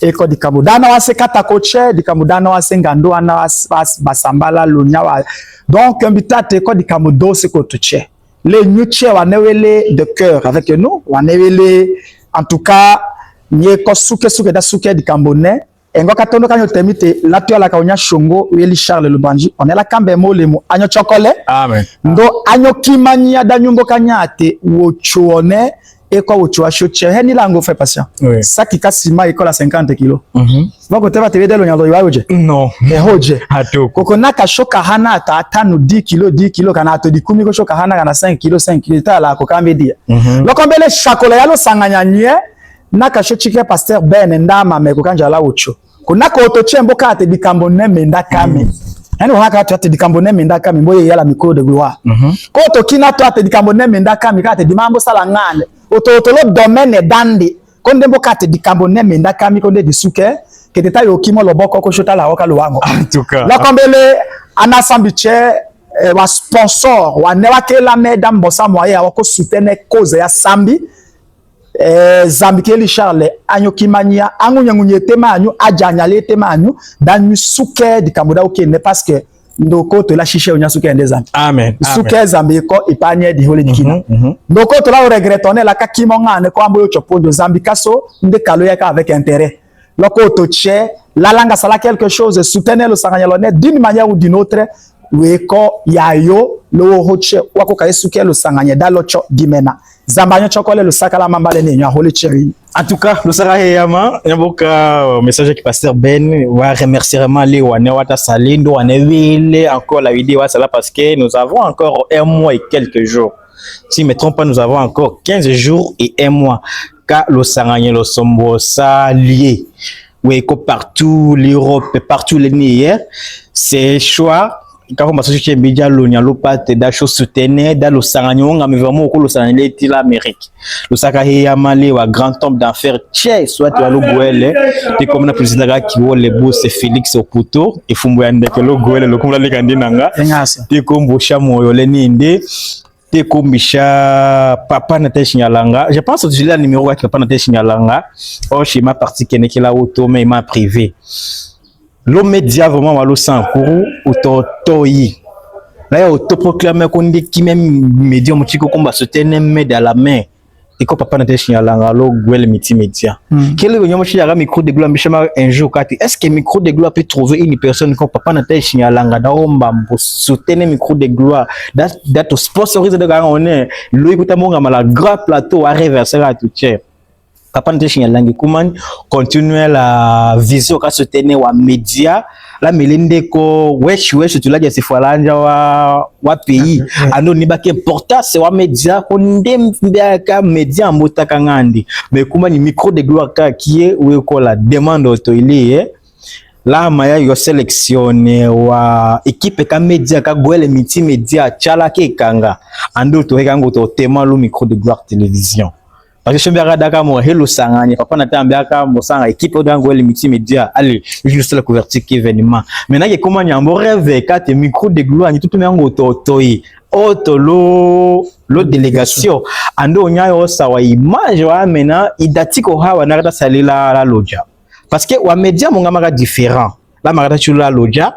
Speaker 2: eko dikambodana wase katakoche dikambodana wase ngando ana basambala lunya wa donc invitate eko dikambodo se kotuche les nyuche wanewele de cœur avec nous wanewele en tout cas nyeko suke da suke dikambone engo katondo kanyo temite latio la kaunya shongo weli Charles Lubanji onela kambe molemo anyo chokole
Speaker 1: amen
Speaker 2: ndo anyo kimanya da nyumbo kanyate wochuone eko wochua shoche heni lango fait patient saki kasima eko la 50 kg vako teba tebede lo nyalo yaoje
Speaker 1: non
Speaker 2: hoje
Speaker 1: atoko
Speaker 2: koko naka shoka hana ata atanu 10 kg kana ato di 10 ko shoka hana kana 5 kg ta la ko kambe dia lokombele shakola yalo sanganya nye naka shochike pasteur Ben ndama meko kanja la ucho kunako otoche mboka ate dikambo nemenda kame yani waka ate dikambo nemenda kame mboye yala micro de gloire ko to kina to ate dikambo nemenda kame ka ate dimambo sala ngane ototolo domaine dandi konde mboka ate dikambo nemenda kame konde disuke keteta yo kimo loboko ko shota la waka luwango
Speaker 1: en tout cas
Speaker 2: la kombele anasambiche wa sponsor wa newa ke la medam bossa moye wa ko soutenir cause ya sambi Zambikeli Charles anyo kimania angunye tema anyo ajanyale tema anyo dan suke dikamboda okene parce que ndoko to la chiche onya suke ndeza
Speaker 1: amen
Speaker 2: suke zambiko ipanye di hole dikina ndoko to la regretone la kakimo ngane ko ambo yo chopondo zambikaso nde kalo yaka avec intérêt Loko toche, la langue sala quelque chose, soutenez le sanganyalone d'une manière ou d'une autre. Weko yayo lo hoche wako kaisuke le sanganye dalocho dimena. Zambanyo chokole le sakala mambale ne nya hole cheri.
Speaker 1: En tout cas, le Sarah Yama, il y a beaucoup de messages qui pasteur Ben, va remercier vraiment les Wane Wata Salindo, Wane encore la vidéo parce que nous avons encore 1 mois et quelques jours. Si je ne me trompe pas, nous avons encore 15 jours et 1 mois. Car le Sanganye, le Sombo, ça lié. Oui, partout l'Europe, partout les Niger, c'est choix. Quand on associé les médias, l'on pas des choses soutenues dans le Sanganye, on a vraiment au le Sanganye est l'Amérique. Le Sakahi Yamale ou grand tombe d'enfer, tchè, soit tu as le Gouelle, tu comme le président qui voit les beaux, c'est Félix Oputo, et Fumboyande que le Gouelle, le comme la Lekandinanga, tu comme Boucha Moyoleni Inde. Comme Papa Natesh Nyalanga, je pense que c'est le numéro de Papa Natesh Nyalanga. Oh, chez ma partie qui est là auto, mais ma privé. Le média vraiment walo sankourou auto toyi. Là, il y a autoproclamé qu'on dit qui même média moutiko combat se tenait dans la main. Et quand Papa Natesh Nyalanga, le Gouel multimédia. Quel est le micro de gloire un jour? Est-ce que le micro de gloire peut trouver une personne comme Papa Natesh Nyalanga pour soutenir le micro de gloire, d'être sponsorisé de Garonne, lui qui a la grand plateau à reverser à tout cher. Papa Natesh Nyalanga, comment continuer la vision qu'a soutenir les médias? La melende ko wesh tu l'as dit c'est falanja wa pays ano ni ba important c'est wa média ko ndem ka média mbotaka ngandi mais comment ni micro de gloire ka qui est ou ko la demande auto il la maya yo sélectionné wa équipe ka média ka goele multimédia chala ke kanga ando to kango to tema lo micro de gloire télévision. Parce que je suis d'accord avec Hello Sangani, papa n'a pas bien mon sang équipe dans le multimédia. Allez, juste la couverture qui événement. Maintenant, il y a comment il y a un rêve quatre micro de gloire, ni tout le monde autotoy. Auto lo délégation. Ando nya yo sawa image wa maintenant idatiko hawa na salila la loja. Parce que wa média mon gamara différent. La marata chula loja.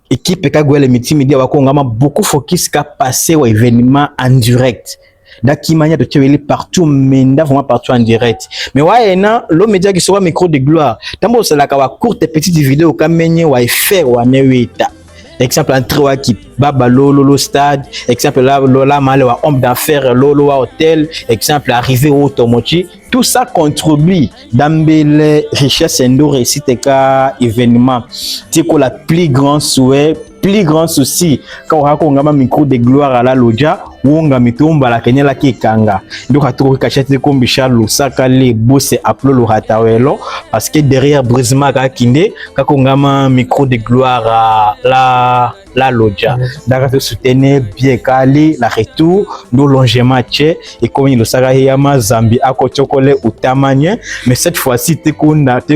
Speaker 1: Équipe ka le multimédia wa ko ngama beaucoup focus ka passer au événement en direct. Dakimania de tuer partout, mais vraiment partout en direct. Mais ouais, le média qui soit micro de gloire. Tambo c'est la courte petite vidéo comme menye wa faire wa newita. Exemple entrée qui baba lolo stade, exemple là lola mal wa homme d'affaires lolo hôtel, exemple arrivé au Tomochi. Tout ça contribue dans les richesses et nos réussites ka événement. C'est quoi la plus grand souhait, plus grand souci quand on a un micro de gloire à la loja ou on a mitomba la kenyala ki kanga. Donc à trouver cachette comme Michel Lusaka les boss appelé le hatawelo parce que derrière brisement ka kinde quand on a un micro de gloire à la loja. D'accord, soutenir bien Kali la retour nous longement tché et comme il le saka yama Zambie à chocolat ou tamanye mais cette fois-ci te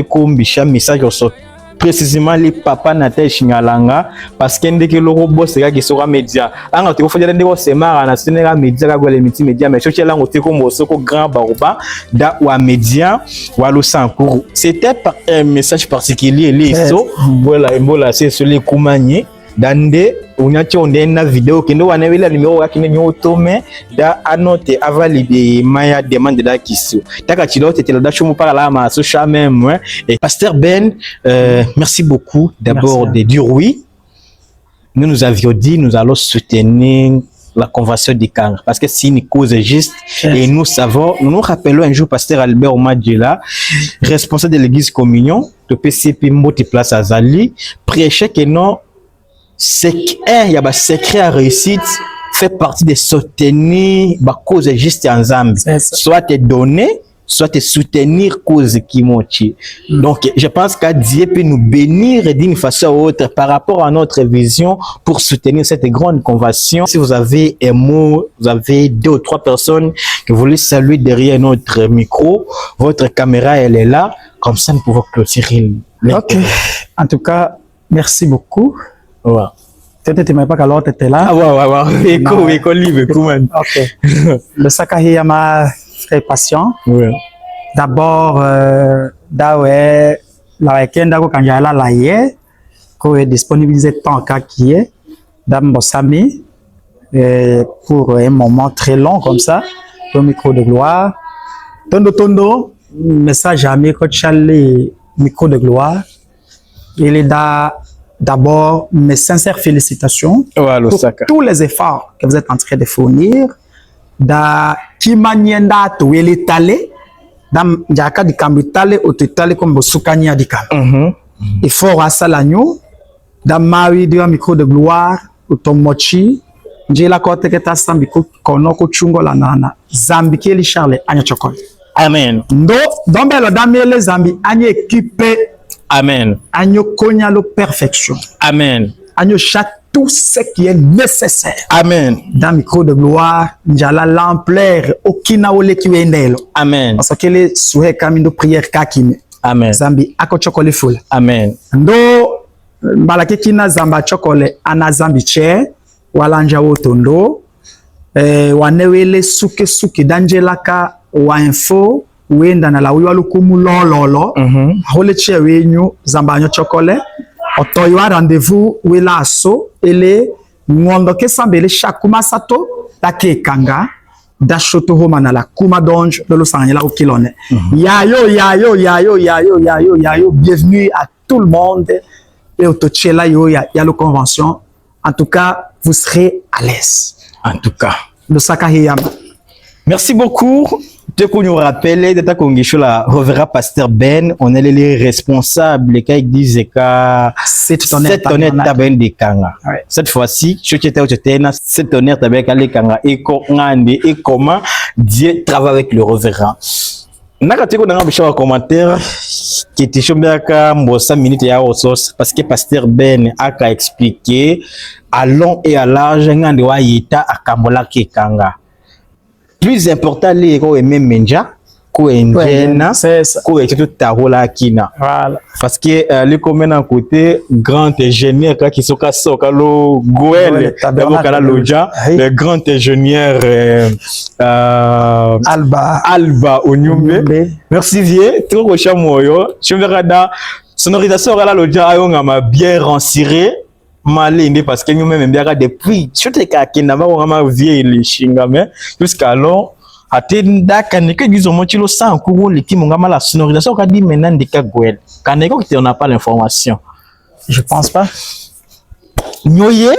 Speaker 1: comme Michel message sur précisément les Papa Natesh Nyalanga parce que dès que le robot c'est qui sera média anga te faut dire ndeko semara na sinera média ka le multimédia mais choche là on te comme soko grand baroba da wa média wa lo sankourou c'était un message particulier les so voilà c'est sur les koumanye dande unacho ndena vidéo kendo wanawela numéro yake ni otome da anote avali de maya demande da kiso taka chilote te da chumu par là ma social même et pasteur Ben merci beaucoup d'abord de dire oui. Nous avions dit nous allons soutenir la convention du Kang parce que c'est une cause juste et nous savons nous rappelons un jour pasteur Albert Omadjela responsable de l'église communion de PCP Moti Place Azali prêchait que non c'est il y a un secret à réussite fait partie de soutenir la cause juste ensemble soit te donner soit te soutenir cause qui motive. Donc je pense qu'à Dieu peut nous bénir d'une façon ou autre par rapport à notre vision pour soutenir cette grande convention. Si vous avez un mot, vous avez 2 ou 3 personnes que vous voulez saluer derrière notre micro, votre caméra elle est là, comme ça nous pouvons clôturer.
Speaker 2: Ok, en tout cas merci beaucoup.
Speaker 1: Ouais.
Speaker 2: Peut-être même pas qu'alors tu étais là.
Speaker 1: Ah ouais. Éco libre, comment?
Speaker 2: Ok. Le Sakahiyama très patient.
Speaker 1: Ouais.
Speaker 2: D'abord, dawe la week-end quand j'ai la hier, qu'on est disponibilisé tant qu'à qui est, d'Ambosami, pour un moment très long comme ça, ton micro de gloire. Tondo, mais ça jamais quand Charlie micro de gloire. Il est d'abord mes sincères félicitations pour tous les efforts que vous êtes en train de fournir. Da kimanyenda to ele tale dam jaka di kambitale otitale comme sukanya di kam. Il faut asalanyo da mari de micro de gloire utomochi njela kote keta sambi kono ko chungo la nana zambi keli Charles anya chokol.
Speaker 1: Amen.
Speaker 2: Ndo dombelo damele zambi anya équipé.
Speaker 1: Amen.
Speaker 2: Agno konya lo perfection.
Speaker 1: Amen.
Speaker 2: Agno chaque tout ce qui est nécessaire.
Speaker 1: Amen.
Speaker 2: Dans micro de gloire, njala l'ampleur okina ole kiwendelo.
Speaker 1: Amen.
Speaker 2: Parce que les souhait kamindo prière kakime.
Speaker 1: Amen.
Speaker 2: Zambi ako chokole full.
Speaker 1: Amen.
Speaker 2: Ndo mbalake kina zamba chokole ana zambi che wala nja wotondo wanewele suke danjelaka wa info wenda na la wiwalu kumulololo hole che wenyu zambanyo chokole otoywa rendez-vous wela aso ele ngondo ke sambele shakuma sato la kekanga da shoto homa na la kuma donge de l'osangela au kilone yayo bienvenue à tout le monde et otochela yo ya le convention. En tout cas vous serez à l'aise
Speaker 1: en tout cas
Speaker 2: le sakahiyama.
Speaker 1: Merci beaucoup. De qu'on nous rappelle, de ta la reverra pasteur Ben, on est les responsables qui disent que
Speaker 2: c'est honnête
Speaker 1: taben de kanga. Cette fois-ci, je t'ai c'est honnête avec les kanga et comment Dieu travaille avec le reverend. Nakateko na ngabisha commentaire qui était chombeka mbosa minute ya osos parce que pasteur Ben a expliqué à long et à large ngande wa yita akambola ke kanga. Plus important les ko même menja ko engena ko etu tarola kina.
Speaker 2: Voilà.
Speaker 1: Parce que les communes à côté grand ingénieur qui soka lo goel d'abord kala loja le grand ingénieur Alba Onyumbe. Merci vieux trop rocha moyo chimvera da sonorisation kala loja ayo ngama bien ranciré malinde parce que nous même bien depuis surtout kakina ba ngama vieux le shinga mais jusqu'alors atenda kaneke disons mochilo sans courant les qui ngama la sonorisation ka dit maintenant de ka goel kaneke qui on n'a pas l'information.
Speaker 2: Je pense pas.
Speaker 1: Nyoye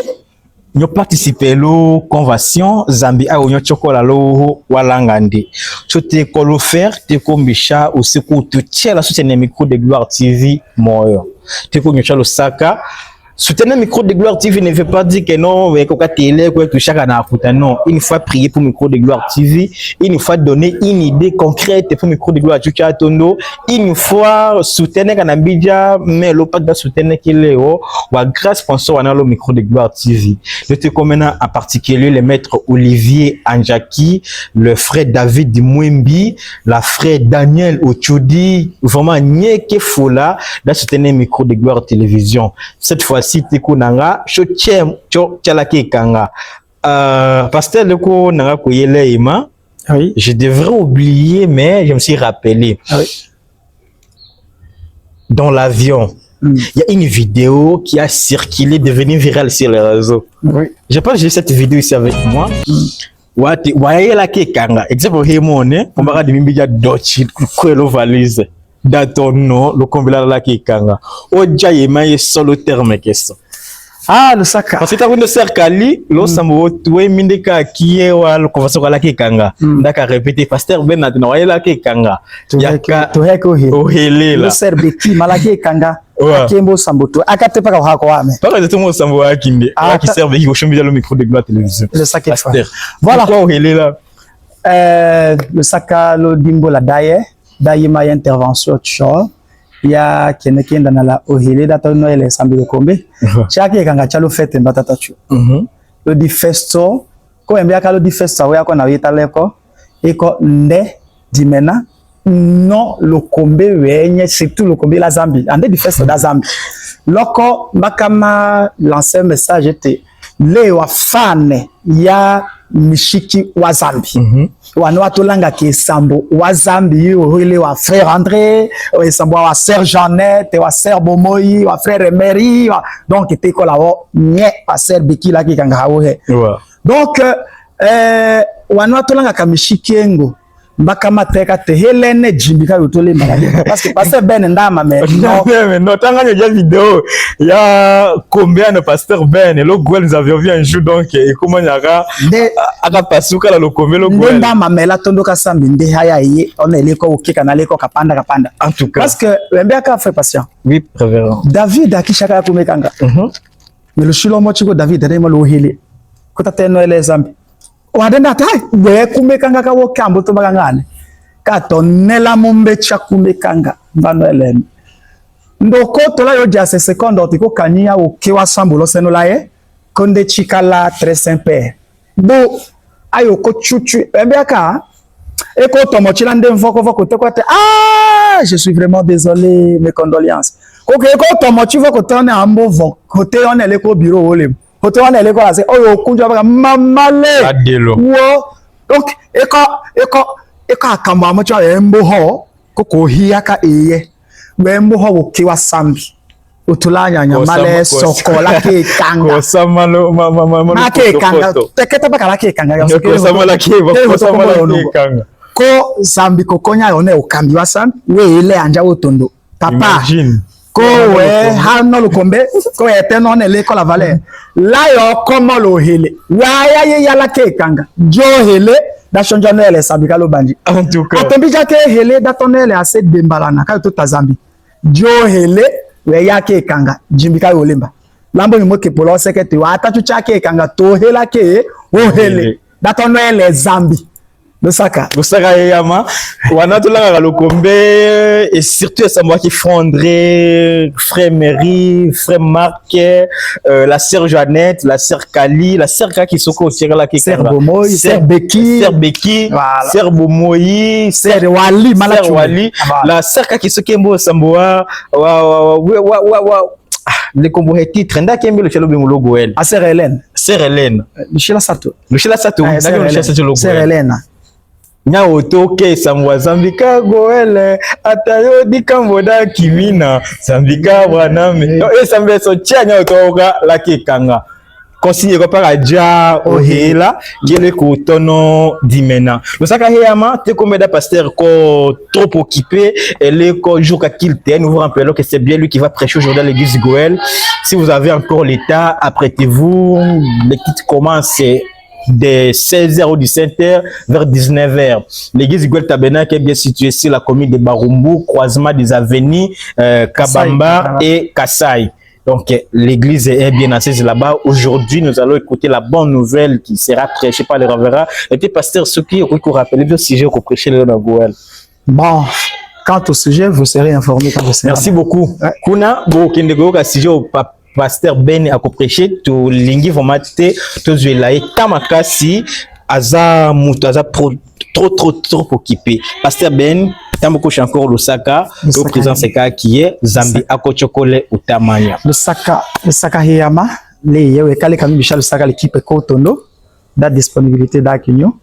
Speaker 1: nous participer lo convention Zambi a onyo chokola lo walangande chote kolo faire te kombisha ou se ko tu tiens la soutien micro de Gloire TV moyo te ko nyocha lo saka soutenir micro de Gloire TV ne veut pas dire que non mais koka télé ko tu chaka na akuta non une fois prier pour micro de Gloire TV une fois donner une idée concrète pour micro de Gloire Chucha Tondo une fois soutenir kanambija mais le pas de soutenir kileo wa grâce sponsor wana lo micro de Gloire TV je te commence en particulier le maître Olivier Anjaki le frère David Mwembi la frère Daniel Ochudi vraiment nyeke fola de soutenir micro de Gloire Télévision cette fois si kunanga chochem cho chalaki kanga pasteur leko nanga koyele ima
Speaker 2: oui
Speaker 1: je devrais oublier mais je me suis rappelé
Speaker 2: oui.
Speaker 1: Dans l'avion il y a une vidéo qui a circulé devenu virale sur les réseaux
Speaker 2: oui
Speaker 1: je pense que j'ai cette vidéo ici avec moi wati waela ke kanga exemple hemone on va de mimbiya dochi kwelo valise dans ton nom, le combien la qui kanga. Oja yema ye solo terme question.
Speaker 2: Ah le saka.
Speaker 1: Parce que tu as une cercali, lo sambo tuwe mindeka kiye wa le conversation la qui kanga. Ndaka répéter pasteur Ben na wa la qui kanga.
Speaker 2: Yaka to heko he.
Speaker 1: O hele la.
Speaker 2: Le serbe ki malaki kanga. Akembo sambo to. Akate pa ka kwa ame.
Speaker 1: Pas exactement au sambo akinde. Qui serve qui au chambia le micro de Gloire Télévision.
Speaker 2: Le saka
Speaker 1: pasteur.
Speaker 2: Voilà.
Speaker 1: Quoi o hele
Speaker 2: là. Le saka lo dimbo la daye. Daima ya intervention cho ya kenekenda na la ohile data no ele sambi kombe chake kanga chalo fete mbatata chu lo di festo ko embia ka lo di festo wa ko na wita leko iko nde dimena no lo kombe wenye surtout lo kombe la Zambie ande di festo da Zambie loko makama lancer message était le wa fan ya mishiki wa Zambie wano atolanga ke sambo wa Zambie ile wa frère André wa sambo wa sœur Jeannette wa sœur Bomoi wa frère Emery donc était ko lawo nye wa sœur Bikila ki kanga hawo he donc wano atolanga ka mishiki engo Mbakama teka te helene jimbika yotole malade. Parce que pasteur Ben ndama mais
Speaker 1: non, tant qu'il y a une vidéo, il y a combien de pasteurs Ben et le Gouel nous avions vu un jour donc et comment il y a aka pasuka la lokombe le Gouel.
Speaker 2: Ndama mela tondoka sambi nde haya ye on eleko okeka na leko kapanda.
Speaker 1: En tout cas.
Speaker 2: Parce que Mbeka fait patient.
Speaker 1: Oui, révérend.
Speaker 2: David akishaka kumekanga. Mais le shilo mochiko David ndema lo hili. Kota teno ele zambi. Wadenda tai we kumekanga ka wokambo to bagangane ka tonela mombe cha kumekanga mbano elene ndoko tola yo jase secondo tiko kania o kewa sambulo senola ye konde chikala très saint-père bo ayo ko chuchu embeaka e ko tomo chilande mvoko te kwate je suis vraiment désolé, mes condoléances ko ke ko tomo chivo ko tone ambo vo côté on ele ko bureau ole Côté on est l'école, c'est oh kunja baka mamale.
Speaker 1: Adelo.
Speaker 2: Wo donc eko akamba mo cha embo ho koko hiaka eye. Embo ho ukiwa sambi. Utulanya nyamale sokola ke kanga.
Speaker 1: Ko samalo
Speaker 2: ma ke kanga. Teketa baka la ke kanga.
Speaker 1: Ko samala ke ko samala ke kanga.
Speaker 2: Ko zambi kokonya one ukambi wa sambi we ile anja otondo. Papa.
Speaker 1: Imagine.
Speaker 2: Ko we hano lukombe ko eteno ne le ko la valeur la yo komo lo hele wa ya yala ke kanga jo hele da shonja no ele sabika lo banji
Speaker 1: en tout cas
Speaker 2: atombi ja ke hele da tonele ase dembalana ka to tazambi jo hele we ya ke kanga jimbika yo lemba lambo ni moke polo sekete wa ata tu cha ke kanga to hela ke o hele da tonele zambi Lusaka
Speaker 1: yama wanatulanga lokombe et surtout ça moi qui fondrait frère Mary, frère Marc, la sœur Jeannette, la sœur Kali, la sœur qui soko aussi là qui
Speaker 2: sœur Bomoy, sœur Becky,
Speaker 1: sœur Bomoy,
Speaker 2: sœur Wali,
Speaker 1: la sœur qui soko mbo samboa les combos et titres nda kembe le chelo bingulo Goel
Speaker 2: a sœur Hélène
Speaker 1: Lushila Sato
Speaker 2: sœur Hélène
Speaker 1: nya otoke samwa zambika Goel atayo dikamboda kimina zambika bwana me e sambe so tia nya otoka la kekanga consigne ko para ja ohela gele ko tono dimena losaka heyama te combien de pasteurs ko trop occupé et le ko jour qu'il te nous vous rappelons que c'est bien lui qui va prêcher aujourd'hui à l'église Goel. Si vous avez encore l'état, apprêtez-vous, les kits commencent de 16h ou 17h vers 19h. L'église Goel Tabernacle est bien située sur la commune de Barumbu, croisement des avenues Kabamba et Kassai. Donc l'église est bien assise là-bas. Aujourd'hui, nous allons écouter la bonne nouvelle qui sera prêchée par le reverend. Et puis pasteur Soki, vous rappelez le sujet qu'on prêchait le Goel.
Speaker 2: Bon, quant au sujet, vous serez informé quand vous serez.
Speaker 1: Merci beaucoup. Kuna bo kendego ka sujet au pasteur Ben a prêché to lingi formate to zuelaye tamakasi aza mutu aza trop occupé. Pasteur Ben tamboko encore Lusaka au présent c'est qui est Zambi akochokole utamanya.
Speaker 2: Lusaka hiyama le yewe kale kami Michel Lusaka l'équipe Kotondo da disponibilité d'Akinyo.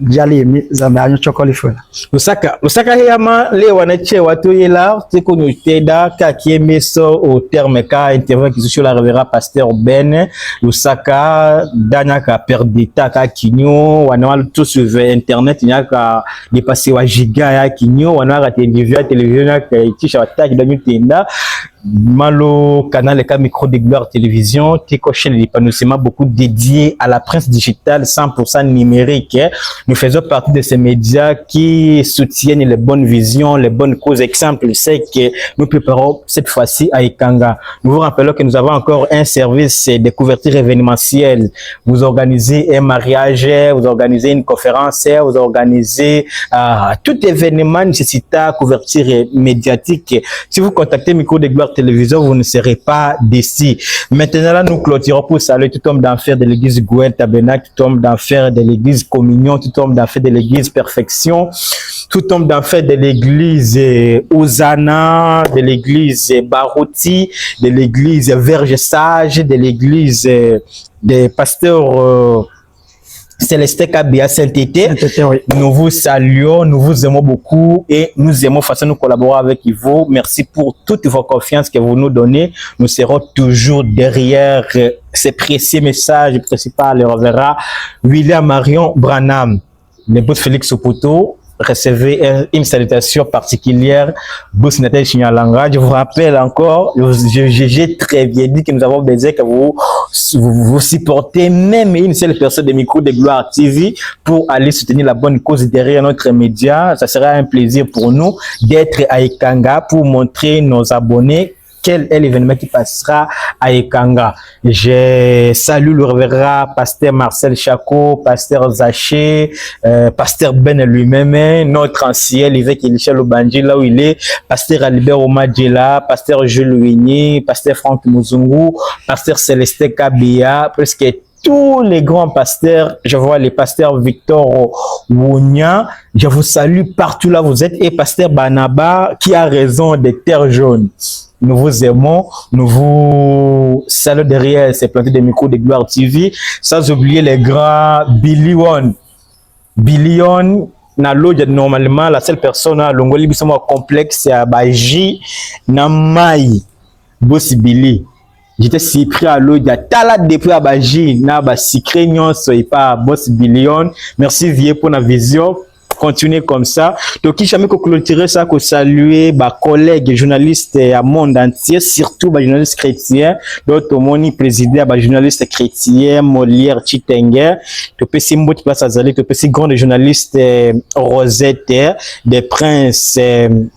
Speaker 2: Jali mi Zambi anyo chokole fela.
Speaker 1: Lusaka hiyama le wanache watu yela teko nyoteda ka kiemeso au terme ka interview qui sur la révérend pasteur Ben Lusaka danya ka perdita ka kinyo wana tout sur internet nya ka dépasser wa giga ya kinyo wana ka télévision ka itisha wataki da nyotenda malo canal ka micro de gloire télévision teko chaîne d'épanouissement beaucoup dédié à la presse digitale 100% numérique. Nous faisons partie de ces médias qui soutiennent les bonnes visions, les bonnes causes. Exemple, c'est que nous préparons cette fois-ci à Ikanga. Nous vous rappelons que nous avons encore un service de couverture événementielle. Vous organisez un mariage, vous organisez une conférence, vous organisez tout événement nécessitant couverture médiatique. Si vous contactez Micro de Gloire Télévision, vous ne serez pas déçus. Maintenant, là, nous clôturons pour saluer tout homme d'enfer de l'église Goel Tabernacle, tout homme d'enfer de l'église Communion, tout homme d'enfer de l'église Perfection, tout homme d'enfer de l'église Osana, de l'église Barouti, de l'église Verge Sage, de l'église des pasteurs Célestin Kabia Saint-Tété. Oui. Nous vous saluons, nous vous aimons beaucoup et nous aimons façon nous collaborer avec vous. Merci pour toute vos confiances que vous nous donnez. Nous serons toujours derrière ces précieux messages principaux. Le reverra William Marion Branham, l'épouse Félix Sopoto, recevez une salutation particulière. Boss Nathalie Chinyalanga, je vous rappelle encore, j'ai très bien dit que nous avons besoin que vous supportez même une seule personne de Micro de Gloire TV pour aller soutenir la bonne cause derrière notre média. Ça sera un plaisir pour nous d'être à Ekanga pour montrer nos abonnés quel est l'événement qui passera à Ekanga. Je salue le révérend pasteur Marcel Chako, pasteur Zaché, pasteur Ben lui-même, notre ancien l'évêque Elisha Lobanji, là où il est, pasteur Albert Omadjela, pasteur Jules Wigny, pasteur Franck Muzungu, pasteur Célestin Kabia, presque tous les grands pasteurs. Je vois les pasteurs Victor Wounia, je vous salue partout là où vous êtes, et pasteur Banaba qui a raison des terres jaunes. Nous vous aimons, nous vous saluons derrière ces plantés de Micro de Gloire TV, sans oublier les grands Billy One. Billy One, normalement, la seule personne à Longoli Bissamo complexe à Baji, Namai, Boss Billy. J'étais surpris à l'eau, il y a tala depuis à Baji, na ba secret nyon soy pas Boss Billy One. Merci Vieux pour la vision. Continuer comme ça. Donc, qui jamais clôturer ça, que saluer bah collègues journalistes à monde entier, surtout bah journalistes chrétiens. D'autres moni président bah journalistes chrétiens, Molière, Chitengue. Tu peux si mbot place à Zali, tu peux si grand journalistes Rosette, des Princes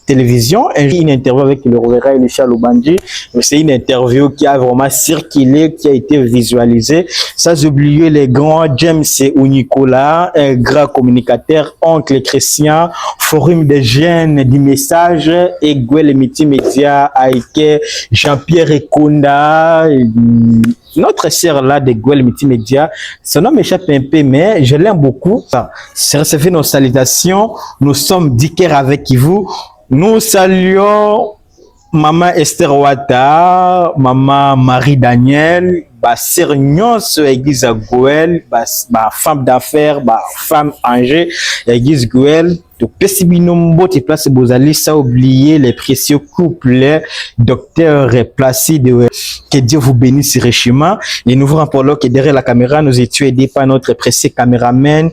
Speaker 1: télévision. Une interview avec le révérend Elisha Lobanji. C'est une interview qui a vraiment circulé, qui a été visualisée. Sans oublier les grands James ou Nicolas, un grand communicateur, oncle chrétien, forum des jeunes du message, et Gouel Multimédia, Aïke, Jean-Pierre Ekunda, notre sœur là de Gouel Multimédia. Son nom m'échappe un peu, mais je l'aime beaucoup. C'est recevoir nos salutations. Nous sommes d'Iker avec vous. Nous saluons Maman Esther Ouattara, Maman Marie Daniel, bah Sergnos Église Gouel, bah femme d'affaires, bah femme âgée Église Gouel. Donc Pessibinombo te place Bozali, ça oublier les précieux couples docteur Placide. Que Dieu vous bénisse richement. Et nous vous rappelons que derrière la caméra, nous étions aidés par notre précieux caméraman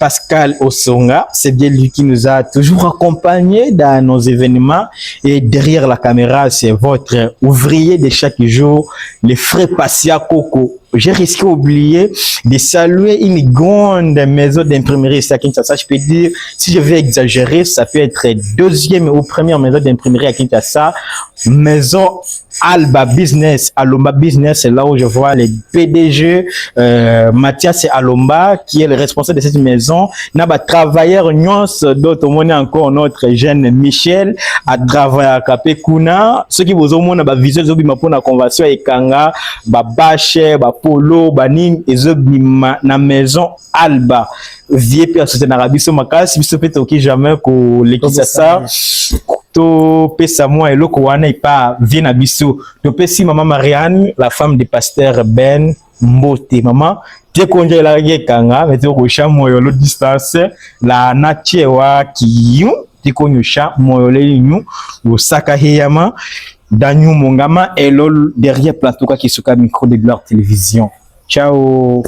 Speaker 1: Pascal Osonga. C'est bien lui qui nous a toujours accompagnés dans nos événements. Et derrière la caméra, c'est votre ouvrier de chaque jour, les frères Passia Coco. J'ai risqué d'oublier de saluer une grande maison d'imprimerie ici à Kinshasa. Je peux dire, si je vais exagérer, ça peut être deuxième ou première maison d'imprimerie à Kinshasa. Maison Alba Business, Alomba Business, c'est là où je vois les PDG, Mathias Alomba, qui est le responsable de cette maison. Naba travailleur nyons, d'autres on encore notre jeune Michel, à travailler à Kapekuna. Ceux qui vous ont mon ba vision zobi ma pour la convention et Kanga, ba Bache, ba Polo, ba Ning, et zobi na maison Alba. Vieux père c'était Arabie Saoudite, si vous faites ok jamais que l'équipe ça. To pesa moi et loko wana ipa vient à biso to pesi maman Marianne, la femme du pasteur Ben Mbote. Maman te konja la Kanga mais to ko chamo yo lo distance la nachewa kiyu te konyusha moyole nyu osaka heyama danyu mongama et lol derrière plateau qui suka Micro de Gloire télévision. Ciao.